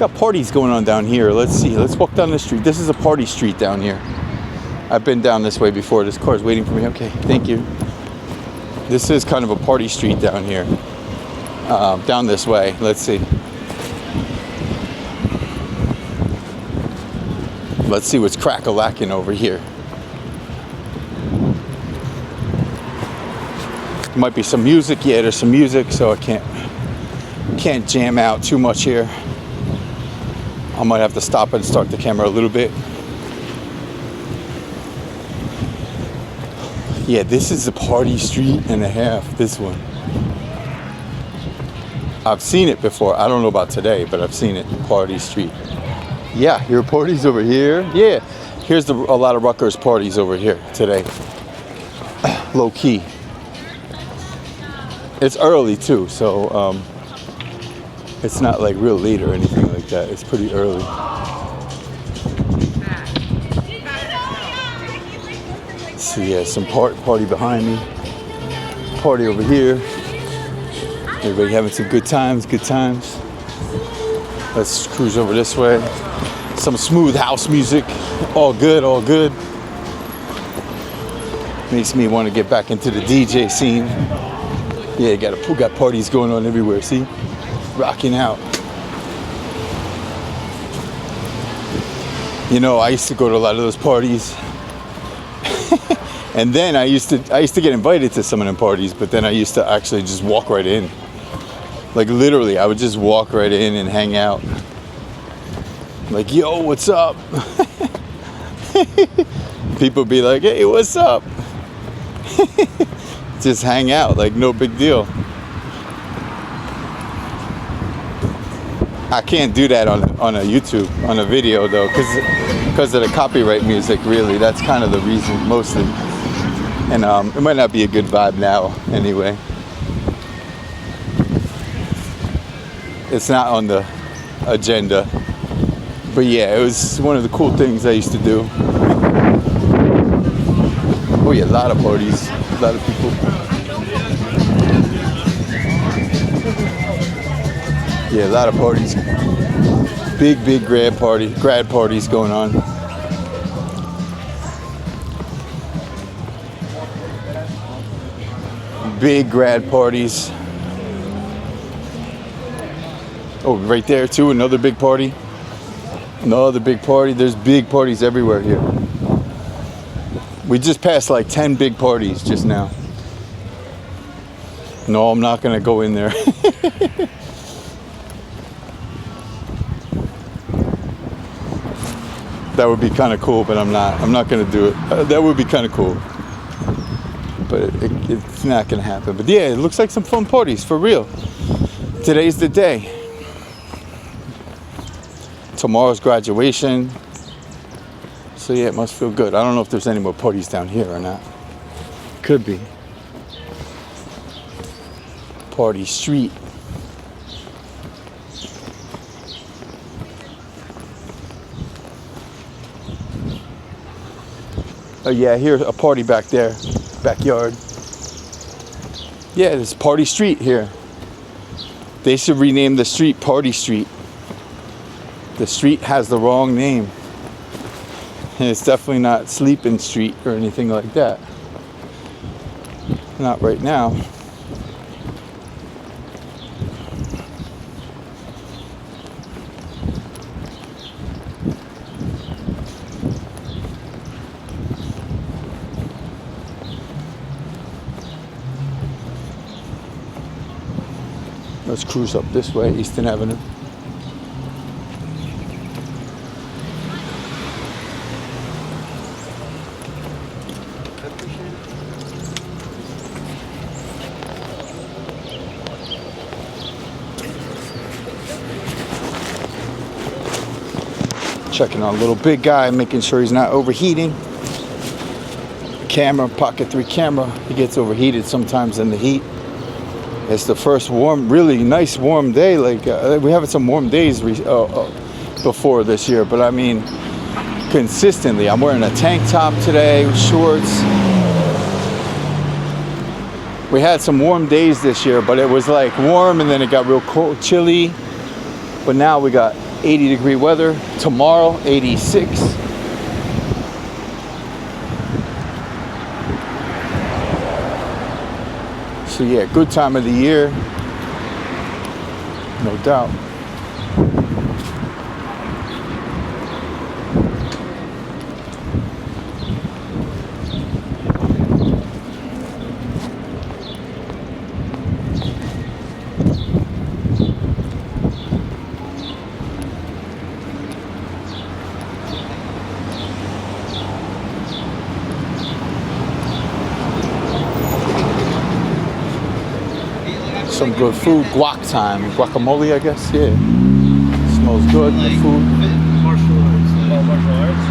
Got parties going on down here. Let's see. Let's walk down the street. This is a party street down here. I've been down this way before. This car's waiting for me. Okay, thank you. This is kind of a party street down here. Down this way. Let's see. Let's see what's crack-a-lacking over here. Might be some music. Yeah, there's some music, so I can't jam out too much here. I might have to stop and start the camera a little bit. Yeah, this is a party street and a half, this one. I've seen it before. I don't know about today, but I've seen it. Party street. Yeah, your parties over here. Yeah, here's a lot of Rutgers parties over here today. Low key. It's early too, so it's not like real late or anything like that. It's pretty early. So yeah, some party behind me. Party over here. Everybody having some good times, Let's cruise over this way. Some smooth house music. All good, all good. Makes me want to get back into the DJ scene. Yeah, got parties going on everywhere, see? Rocking out. You know, I used to go to a lot of those parties. And then I used to get invited to some of them parties, but then I used to actually just walk right in. Like literally, I would just walk right in and hang out. Like, yo, what's up? People be like, hey, what's up? Just hang out, like no big deal. I can't do that on a YouTube, on a video though, because of the copyright music, really. That's kind of the reason, mostly. And it might not be a good vibe now, anyway. It's not on the agenda. But yeah, it was one of the cool things I used to do. Oh yeah, a lot of parties, a lot of people. Yeah, a lot of parties. Big grad parties going on. Big grad parties. Oh, right there too, another big party. Another big party. There's big parties everywhere here. We just passed like 10 big parties just now. No, I'm not gonna go in there. That would be kind of cool, but I'm not gonna do it. That would be kind of cool, but it's not gonna happen. But yeah, it looks like some fun parties for real. Today's the day. Tomorrow's graduation. So yeah, it must feel good. I don't know if there's any more parties down here or not. Could be. Party street. Oh yeah, here's a party back there. Backyard. Yeah, there's Party Street here. They should rename the street Party Street. The street has the wrong name. And it's definitely not Sleeping Street or anything like that. Not right now. Let's cruise up this way, Easton Avenue. Checking on little big guy, making sure he's not overheating. Camera, Pocket 3 camera, he gets overheated sometimes in the heat. It's the first really nice warm day. Like we have some warm days before this year, but I mean, consistently. I'm wearing a tank top today, shorts. We had some warm days this year, but it was like warm and then it got real cold, chilly. But now we got 80-degree weather. Tomorrow, 86. So yeah, good time of the year, no doubt. Some good food, guac time, guacamole, I guess. Yeah, smells good. The food. Martial arts. Oh, martial arts.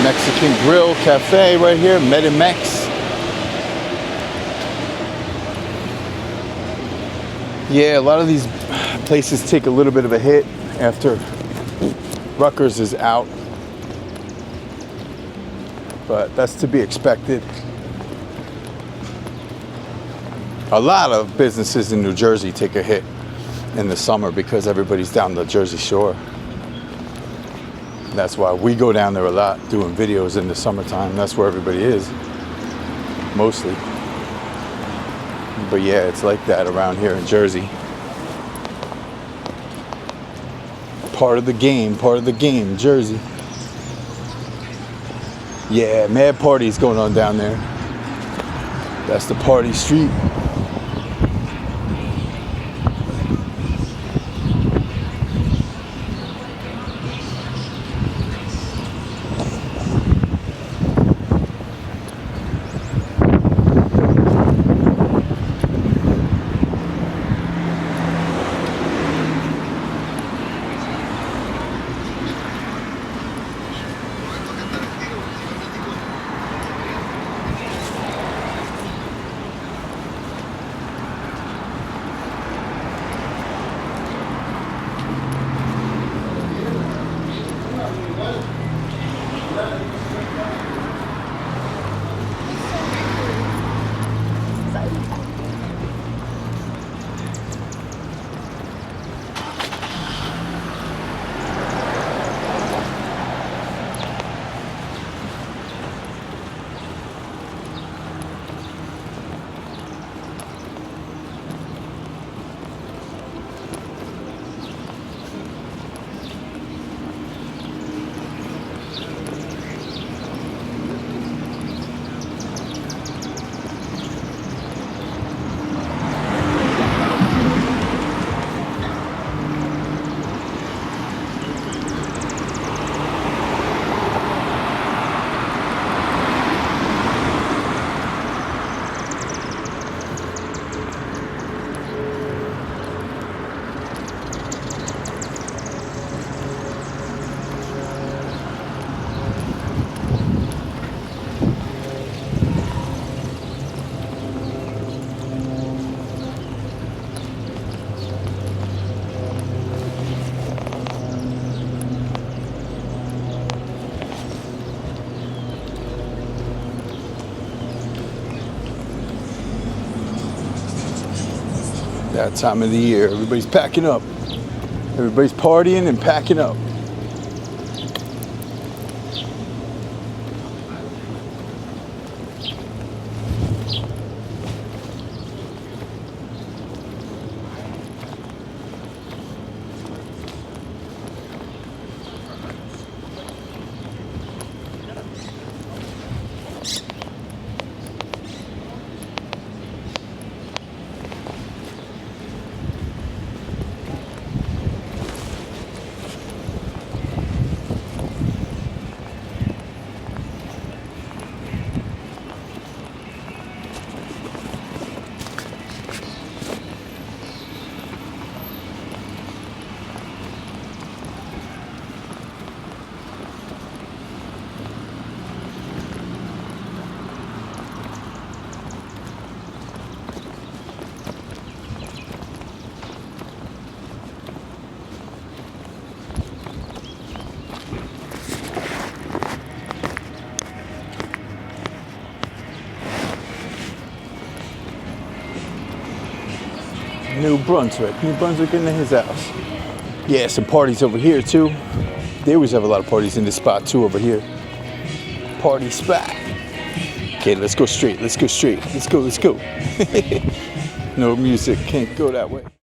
Mexican Grill Cafe right here, Medimex. Yeah, a lot of these places take a little bit of a hit after Rutgers is out, but that's to be expected. A lot of businesses in New Jersey take a hit in the summer because everybody's down the Jersey Shore. That's why we go down there a lot doing videos in the summertime. That's where everybody is, mostly. But yeah, it's like that around here in Jersey. Part of the game, Jersey. Yeah, mad parties going on down there. That's the party street. That time of the year, everybody's packing up. Everybody's partying and packing up. New Brunswick into his house. Yeah, some parties over here too. They always have a lot of parties in this spot too over here. Party spot. Okay, let's go straight. Let's go. No music, can't go that way.